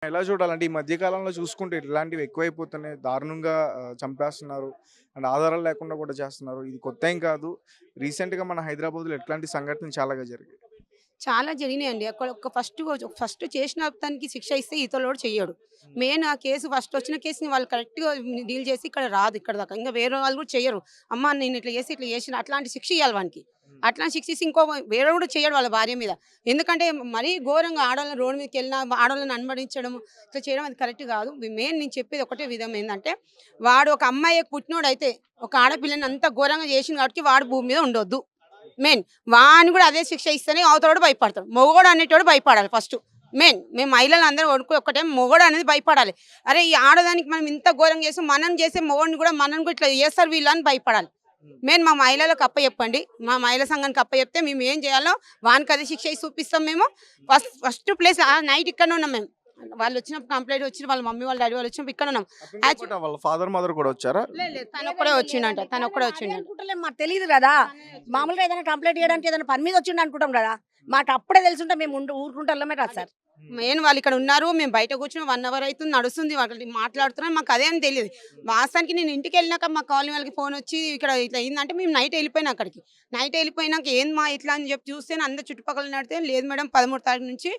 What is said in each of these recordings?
ఎలా చూడాలంటే ఈ మధ్య కాలంలో చూసుకుంటే ఇట్లాంటివి ఎక్కువైపోతున్నాయి. దారుణంగా చంపేస్తున్నారు. అండ్ ఆధారాలు లేకుండా కూడా చేస్తున్నారు. ఇది కొత్తేం కాదు. రీసెంట్‌గా మన హైదరాబాద్‌లో ఇట్లాంటి సంఘటనలు చాలాగా జరిగాయి. చాలా జరిగినాయండి. అక్కడ ఒక ఫస్ట్ చేసిన అతనికి శిక్ష ఇస్తే ఇతరులోడు చెయ్యడు. మెయిన్ ఆ కేసు ఫస్ట్ వచ్చిన కేసుని వాళ్ళు కరెక్ట్‌గా డీల్ చేసి ఇక్కడ రాదు ఇక్కడ దాకా. ఇంక వేరే వాళ్ళు కూడా చెయ్యరు. అమ్మ నేను ఇట్లా చేసిన అట్లాంటి శిక్ష ఇయ్యాలి వానికి. అట్లాంటి శిక్ష ఇస్తే వేరేవాడు కూడా చెయ్యడు వాళ్ళ భార్య మీద. ఎందుకంటే మరీ ఘోరంగా ఆడోళ్ళని రోడ్డు మీదకెళ్ళినా ఆడోళ్ళని అనుమానించడం ఇట్లా చేయడం అది కరెక్ట్ కాదు. మెయిన్ నేను చెప్పేది ఒకటే విధం ఏందంటే వాడు ఒక అమ్మాయికి పుట్టినోడైతే ఒక ఆడపిల్లని అంత ఘోరంగా చేసిండు కాబట్టి వాడు భూమి మీద ఉండొద్దు. మెయిన్ వాని కూడా అదే శిక్ష ఇస్తేనే అవతలోడు భయపడతాడు. మొగోడు అనేటోడు భయపడాలి ఫస్ట్. మెయిన్ మేము మహిళలు అందరూ ఒకటే మొగోడు అనేది భయపడాలి. అరే ఈ ఆడదానికి మనం ఇంత ఘోరంగా చేస్తాం మనం చేసే మొగోడిని కూడా మనం కూడా ఇట్లా చేస్తారు వీళ్ళు అని భయపడాలి. మెయిన్ మా మహిళలకు చెప్పండి. మా మహిళా సంఘానికి చెప్తే మేము ఏం చేయాలో వానికి అదే శిక్ష ఇచ్చి చూపిస్తాం మేము. ఫస్ట్ ప్లేస్ నైట్ ఇక్కడనే ఉన్నాం మేము. వాళ్ళు వచ్చినప్పుడు కంప్లైంట్ వచ్చి వాళ్ళ మమ్మీ వాళ్ళ డాడీ వాళ్ళు వచ్చినప్పుడు ఇక్కడ ఉన్నాం. వాళ్ళ ఫాదర్ మదర్ కూడా వచ్చారా? లేదు తను ఒక్కడే వచ్చిండంట. మాకు తెలియదు కదా. మామూలుగా ఏదైనా కంప్లైంట్ చేయడానికి ఏదైనా పని మీద వచ్చిండు అనుకుంటాం కదా. మాకు అప్పుడే తెలుసుంటే మేము ఊరుకుంటామే కదా సార్. మెయిన్ వాళ్ళు ఇక్కడ ఉన్నారు. మేము బయట కూర్చొని 1 అవర్ అవుతుంది నడుస్తుంది. వాళ్ళకి మాట్లాడుతున్నాం. మాకు అదేం తెలియదు. వాస్తవానికి నేను ఇంటికి వెళ్ళినాక మా కాలనీ వాళ్ళకి ఫోన్ వచ్చి ఇక్కడ ఇట్లా అయిందంటే మేము నైట్ వెళ్ళిపోయినా అక్కడికి. నైట్ వెళ్ళిపోయినాక మా ఇట్లా అని చెప్పి చూస్తే అందరు చుట్టుపక్కల నడితే లేదు మేడం 13 తారీఖు నుంచి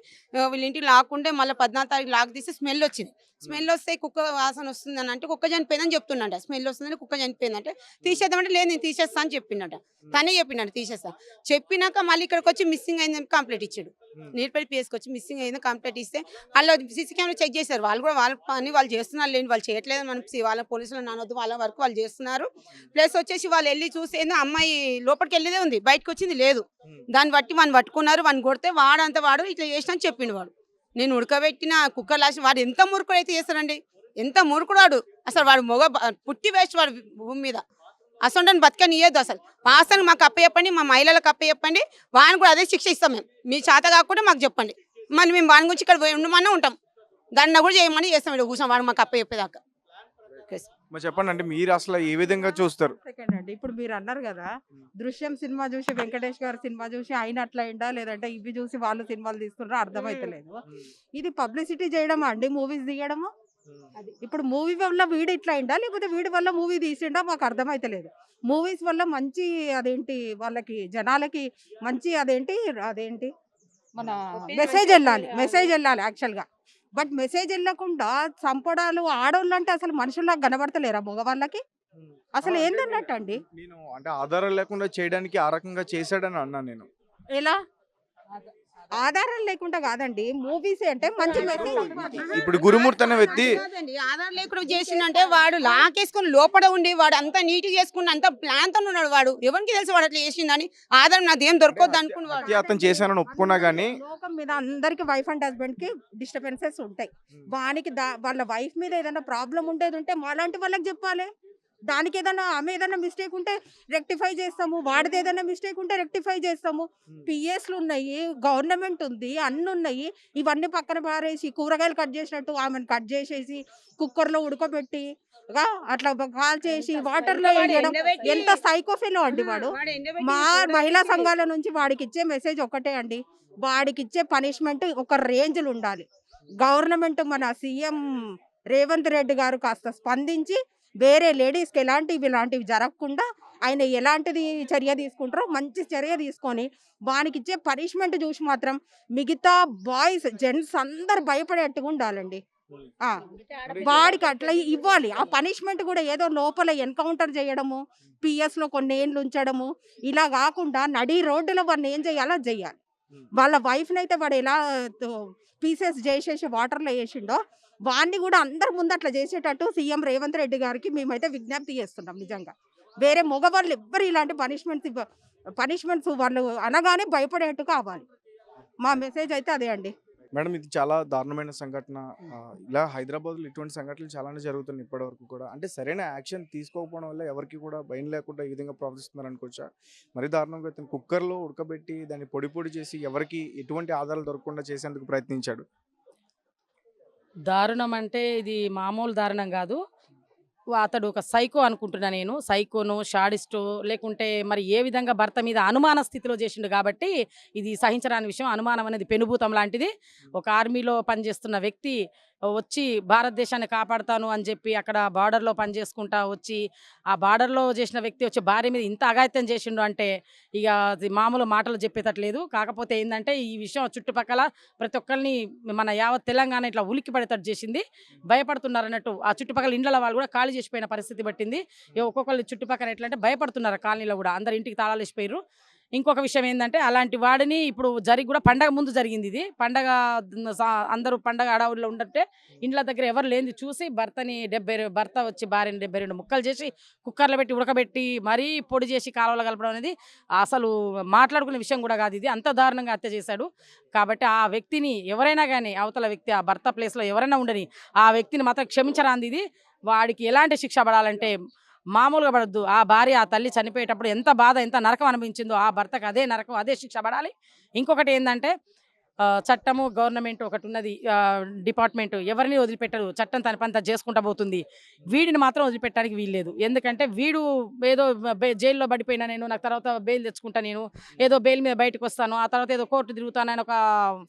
వీళ్ళ ఇంటికి లాక్కుంటే మళ్ళీ 14 తారీఖు లాక్ తీస్తే స్మెల్ వచ్చింది. స్మెల్ వస్తే కుక్క వాసన వస్తుంది అని అంటే కుక్క చనిపోయిందని చెప్తుండ. స్మెల్ వస్తుందని కుక్క చనిపోయిందంటే తీసేద్దామంటే లేదు నేను తీసేస్తా అని చెప్పిండట. తనే చెప్పిండట తీసేస్తా. చెప్పినాక మళ్ళీ ఇక్కడికి వచ్చి మిస్సింగ్ అయిందని కంప్లైంట్ ఇచ్చాడు. నీటిపల్లి పిఎస్కి వచ్చి మిస్సింగ్ అయింది కంప్లైంట్ ఇస్తే వాళ్ళు సీసీ కెమెరా చెక్ చేశారు. వాళ్ళు కూడా వాళ్ళ పని వాళ్ళు చేస్తున్నారు లేని వాళ్ళు చేయట్లేదు. మనం వాళ్ళ పోలీసులు నానొద్దు వాళ్ళ వరకు వాళ్ళు చేస్తున్నారు. ప్లస్ వచ్చేసి వాళ్ళు వెళ్ళి చూసి ఏందో అమ్మాయి లోపలికి వెళ్ళేదే ఉంది బయటకు వచ్చింది లేదు. దాన్ని బట్టి వాడిని పట్టుకున్నారు. వాడిని కొడితే వాడు ఇట్లా చేసిన అని చెప్పిండు. వాడు నేను ఉడకబెట్టిన కుక్కర్ లాసి వాడు ఎంత మూర్ఖుడు అయితే చేస్తారండి. ఎంత మూర్ఖుడు వాడు. అసలు వాడు పుట్టి వేస్ట్ వాడు భూమి మీద. అసలు బతకనియద్దు. అసలు వాస్తవానికి మాకు చెప్పండి. మా మహిళలకు చెప్పండి. వాడిని కూడా అదే శిక్ష ఇస్తాం మేము. మీ చేత కాకుండా మాకు చెప్పండి. మళ్ళీ మేము వాడి గురించి ఇక్కడ ఉండమన్నా ఉంటాం. దండ కూడా చేయమని చేస్తాం. ఇక్కడ కూర్చొని వాడు మాకు చెప్పేదాకా. చెప్పండి అంటే మీరు అసలు ఏ విధంగా చూస్తారు? సెకండ్ అండి ఇప్పుడు మీరు అన్నారు కదా దృశ్యం సినిమా చూసి వెంకటేష్ గారు సినిమా చూసి ఆయన అట్లా అయిందా లేదంటే ఇవి చూసి వాళ్ళు సినిమాలు తీస్తున్నారో అర్థమైతలేదు. ఇది పబ్లిసిటీ చేయడమా అండి మూవీస్ తీయడము? ఇప్పుడు మూవీ వల్ల వీడు ఇట్లా అయిందా లేకపోతే వీడి వల్ల మూవీ తీసిండా మాకు అర్థమైతలేదు. మూవీస్ వల్ల మంచి అదేంటి వాళ్ళకి జనాలకి మంచి అదేంటి మన మెసేజ్ వెళ్ళాలి యాక్చువల్గా. బట్ మెసేజ్ వెళ్ళకుండా చంపడాలు ఆడోళ్ళు అంటే అసలు మనుషుల్లా కనబడతలేరా మగవాళ్ళకి? అసలు ఏందన్నట్టు అండి? నేను అంటే ఆధారాలు లేకుండా చేయడానికి ఆ రకంగా చేశాడని అన్నా నేను. ఎలా ఆధారాలు లేకుండా కాదండి మూవీస్ అంటే మంచి మెసేజ్. ఇప్పుడు గురుమూర్తి అనే వ్యక్తి ఆధార్ లేకుండా చేసిందంటే వాడు లాకేసుకుని లోపల ఉండి వాడు అంతా నీట్ చేసుకుని అంత ప్లాన్ తో ఉన్నాడు. వాడు ఎవరికి తెలుసు వాడు అట్లా చేసిందని? ఆధారం నాది ఏం దొరకదు అనుకున్నాడు. అతను చేశానని ఒప్పుకున్నా గానీ లోకం మీద అందరికి వైఫ్ అండ్ హస్బెండ్ కి డిస్టర్బెన్సెస్ ఉంటాయి. వానికి వాళ్ళ వైఫ్ మీద ఏదైనా ప్రాబ్లం ఉండేది ఉంటే మాలాంటి వాళ్ళకి చెప్పాలి. దానికి ఆమె ఏదైనా మిస్టేక్ ఉంటే రెక్టిఫై చేస్తాము. వాడిది ఏదైనా మిస్టేక్ ఉంటే రెక్టిఫై చేస్తాము. పిఎస్లు ఉన్నాయి, గవర్నమెంట్ ఉంది, అన్ని ఉన్నాయి. ఇవన్నీ పక్కన పారేసి కూరగాయలు కట్ చేసినట్టు ఆమెను కట్ చేసేసి కుక్కర్లో ఉడకబెట్టి అట్లా కాల్ చేసి వాటర్లో వేయడం ఎంత సైకోఫెలో అండి వాడు. మా మహిళా సంఘాల నుంచి వాడికి ఇచ్చే మెసేజ్ ఒకటే అండి. వాడికి ఇచ్చే పనిష్మెంట్ ఒక రేంజ్లు ఉండాలి. గవర్నమెంట్ మన సీఎం రేవంత్ రెడ్డి గారు కాస్త స్పందించి వేరే లేడీస్కి ఇలాంటివి జరగకుండా ఆయన ఎలాంటిది చర్య తీసుకుంటారో మంచి చర్య తీసుకొని వానికి ఇచ్చే పనిష్మెంట్ చూసి మాత్రం మిగతా బాయ్స్ జెంట్స్ అందరు భయపడేట్టుగా ఉండాలండి. వాడికి అట్లా ఇవ్వాలి. ఆ పనిష్మెంట్ కూడా ఏదో లోపల ఎన్కౌంటర్ చేయడము, పిఎస్లో కొన్ని ఏళ్ళు ఉంచడము ఇలా కాకుండా నడి రోడ్డులో వాడిని ఏం చేయాలో చెయ్యాలి. వాళ్ళ వైఫ్ని అయితే వాడు ఎలా పీసెస్ చేసేసి వాటర్లో వేసిండో వాడిని కూడా అందరి ముందు అట్లా చేసేటట్టు సీఎం రేవంత్ రెడ్డి గారికి మేమైతే విజ్ఞప్తి చేస్తున్నాం. నిజంగా వేరే మగవాళ్ళు ఎవ్వరు ఇలాంటి పనిష్మెంట్స్ వాళ్ళు అనగానే భయపడేట్టు కావాలి. మా మెసేజ్ అయితే అదే అండి. మేడం ఇది చాలా దారుణమైన సంఘటన. ఇలా హైదరాబాద్లో ఇటువంటి సంఘటనలు చాలానే జరుగుతున్నాయి ఇప్పటివరకు కూడా. అంటే సరైన యాక్షన్ తీసుకోకపోవడం వల్ల ఎవరికి కూడా భయం లేకుండా ఈ విధంగా ప్రవర్తిస్తున్నారు అనుకోవచ్చా? మరి దారుణంగా అయితే కుక్కర్లో ఉడకబెట్టి దాన్ని పొడి చేసి ఎవరికి ఎటువంటి ఆధారాలు దొరకకుండా చేసేందుకు ప్రయత్నించాడు. దారుణం అంటే ఇది మామూలు దారుణం కాదు. అతడు ఒక సైకో అనుకుంటున్నా నేను. సైకోను, షాడిస్టో లేకుంటే మరి ఏ విధంగా భర్త మీద అనుమాన స్థితిలో చేసిండు కాబట్టి ఇది సహించరాని విషయం. అనుమానం అనేది పెనుభూతం లాంటిది. ఒక ఆర్మీలో పనిచేస్తున్న వ్యక్తి వచ్చి భారతదేశాన్ని కాపాడుతాను అని చెప్పి అక్కడ బార్డర్లో పనిచేసుకుంటా వచ్చి ఆ బార్డర్లో చేసిన వ్యక్తి వచ్చి భార్య మీద ఇంత అఘాయిత్యం చేసిండు అంటే ఇక అది మామూలు మాటలు చెప్పేటట్లేదు. కాకపోతే ఏంటంటే ఈ విషయం చుట్టుపక్కల ప్రతి ఒక్కరిని మన యావత్ తెలంగాణ ఇట్లా ఉలిక్కి పడేటట్టు చేసింది. భయపడుతున్నారు అన్నట్టు ఆ చుట్టుపక్కల ఇండ్ల వాళ్ళు కూడా ఖాళీ చేసిపోయిన పరిస్థితి పట్టింది. ఒక్కొక్కరు చుట్టుపక్కల ఎట్లా అంటే భయపడుతున్నారు కాలనీలో కూడా, అందరి ఇంటికి తాళాలు వేసిపోయారు. ఇంకొక విషయం ఏంటంటే అలాంటి వాడిని ఇప్పుడు జరిగి కూడా పండగ ముందు జరిగింది ఇది. పండగ అందరూ పండగ అడవుల్లో ఉండంటే ఇండ్ల దగ్గర ఎవరు లేనిది చూసి భర్త వచ్చి భార్యని 72 ముక్కలు చేసి కుక్కర్లో పెట్టి ఉడకబెట్టి మరీ పొడి చేసి కాలువలో కలపడం అనేది అసలు మాట్లాడుకునే విషయం కూడా కాదు. ఇది అంత దారుణంగా హత్య చేశాడు. కాబట్టి ఆ వ్యక్తిని ఎవరైనా కానీ అవతల వ్యక్తి ఆ భర్త ప్లేస్లో ఎవరైనా ఉండని ఆ వ్యక్తిని మాత్రం క్షమించరాంది ఇది. వాడికి ఎలాంటి శిక్ష పడాలంటే మామూలుగా పడద్దు. ఆ భార్య ఆ తల్లి చనిపోయేటప్పుడు ఎంత బాధ ఎంత నరకం అనిపించిందో ఆ భర్తకు అదే నరకం అదే శిక్ష పడాలి. ఇంకొకటి ఏంటంటే చట్టము గవర్నమెంట్ ఒకటి ఉన్నది, డిపార్ట్మెంట్ ఎవరిని వదిలిపెట్టరు. చట్టం తన పని తను చేసుకుంటా పోతుంది. వీడిని మాత్రం వదిలిపెట్టడానికి వీల్లేదు. ఎందుకంటే వీడు ఏదో జైల్లో పడిపోయినా నేను నాకు తర్వాత బెయిల్ తెచ్చుకుంటా, నేను ఏదో బెయిల్ మీద బయటకు వస్తాను, ఆ తర్వాత ఏదో కోర్టు తిరుగుతానని ఒక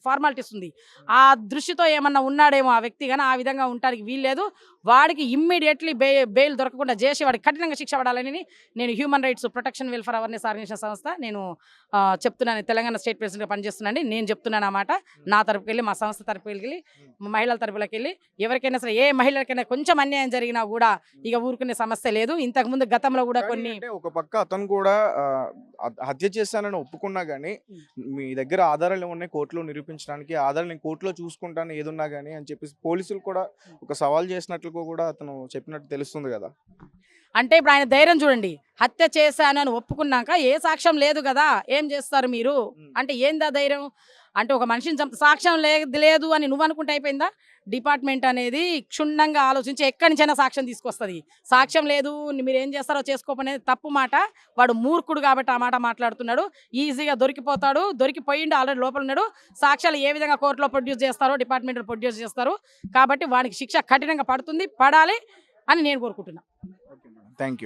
ఫార్మాలిటీస్ ఉంది. ఆ దృష్టితో ఏమన్నా ఉన్నాడేమో ఆ వ్యక్తి, కానీ ఆ విధంగా ఉండడానికి వీల్లేదు. వాడికి ఇమ్మీడియట్లీ బెయిల్ దొరకకుండా చేసి వాడికి కఠినంగా శిక్ష పడాలని నేను human rights protection welfare awareness organisation సంస్థ నేను చెప్తున్నాను. తెలంగాణ స్టేట్ ప్రెసిడెంట్గా పనిచేస్తున్నాను. నేను చెప్తున్నాను అన్నమాట. నా తరపుకి వెళ్ళి మా సంస్థ తరపుకి వెళ్ళి మహిళల తరపులకి వెళ్ళి ఎవరికైనా సరే ఏ మహిళలకైనా కొంచెం అన్యాయం జరిగినా కూడా ఇక ఊరుకునే సమస్య లేదు. ఇంతకుముందు గతంలో కూడా కొన్ని ఒక పక్క అతను కూడా హత్య చేశానని ఒప్పుకున్నా గానీ మీ దగ్గర ఆధారాలు ఉన్నాయి కోర్టులో నిరూపించడానికి, ఆధారాలు నేను కోర్టులో చూసుకుంటాను ఏదున్నా గానీ అని చెప్పేసి పోలీసులు కూడా ఒక సవాల్ చేసినట్లు కూడా అతను చెప్పినట్టు తెలుస్తుంది కదా. అంటే ఇప్పుడు ఆయన ధైర్యం చూడండి. హత్య చేశానని ఒప్పుకున్నాక ఏ సాక్ష్యం లేదు కదా, ఏం చేస్తారు మీరు అంటే ఏందా ధైర్యం? అంటే ఒక మనిషిని సాక్ష్యం లేదు అని నువ్వు అనుకుంటే అయిపోయిందా? డిపార్ట్మెంట్ అనేది క్షుణ్ణంగా ఆలోచించి ఎక్కడి నుంచైనా సాక్ష్యం తీసుకొస్తుంది. సాక్ష్యం లేదు మీరు ఏం చేస్తారో చేసుకోపనేది తప్పు మాట. వాడు మూర్ఖుడు కాబట్టి ఆ మాట మాట్లాడుతున్నాడు. ఈజీగా దొరికిపోతాడు, దొరికిపోయిండు, ఆల్రెడీ లోపల ఉన్నాడు. సాక్ష్యాలు ఏ విధంగా కోర్టులో ప్రొడ్యూస్ చేస్తారో డిపార్ట్మెంట్లో ప్రొడ్యూస్ చేస్తారు. కాబట్టి వాడికి శిక్ష కఠినంగా పడుతుంది, పడాలి అని నేను కోరుకుంటున్నాను. Thank you.